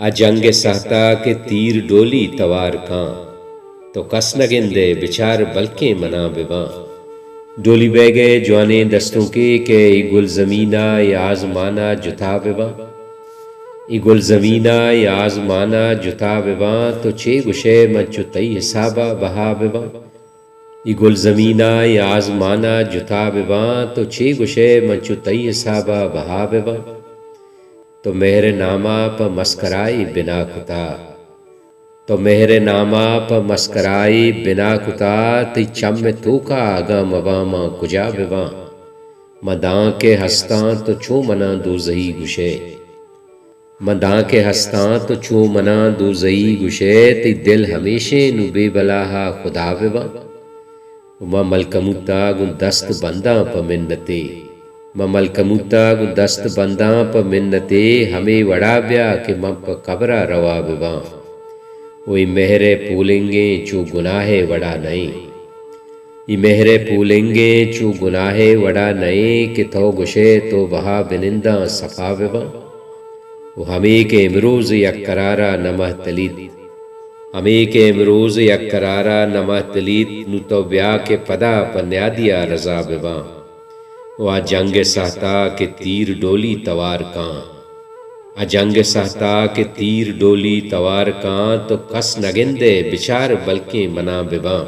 अजंग सहता के तीर डोली तवार कां, तो कस न गिंदे बिचार बल्कि मना बिवा। डोली बह गए जवाने दस्तों के गुल ज़मीना आज़माना जुथा बिवा। गुल ज़मीना आज़माना जुथा बिवा, तो चे गुशे मंचु तई हिसाबा बहा बिवा। गुल ज़मीना आज़माना जुथा बिवा, तो चे गुशे मंचु तई हिसाबा बहा बिवा। तो मेहर नामा प मस्कराई बिना कुता, तो मेहर नामा प मस्कराई बिना कुता, ती चम में तो का आगा मवामा कुजा बिवा। मदां के हस्तां तो छू मना दूज़ही गुशे, मदां के हस्तां तो छू मना दूज़ही गुशे, ती दिल हमेशे नु बेबलाहा खुदा बिवा। ममल कमुता गुन दस्त बंदा प मिन्नते, ममल कमुता गुन दस्त बंदा प मिन्नते, हमें वड़ा ब्या के मम प कबरा रवा बिवा। वही मेहरे पूलेंगे चू गुनाहे वड़ा नहीं, ये मेहरे पूलेंगे चू गुनाहे वड़ा नहीं, कि तो गुशे तो वहा बिनिंदा सफा बिवा। वो हमें के इमरोज़ यक करारा नमह तलीत, हमें के इमरोज़ यक करारा नमह तलीत, नु तो ब्या के पदा पन्यादिया रजा बिवा। वह जंग सहता के तीर डोली तवार कां, अजंग सहता के तीर डोली तवार कां, तो कस नगिंदे बिचार बल्कि मना बिवा।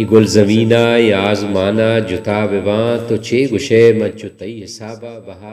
गुल ज़मीना आज़माना जुथा बिवा, तो चे गुशे मंचु तई हिसाबा बहा।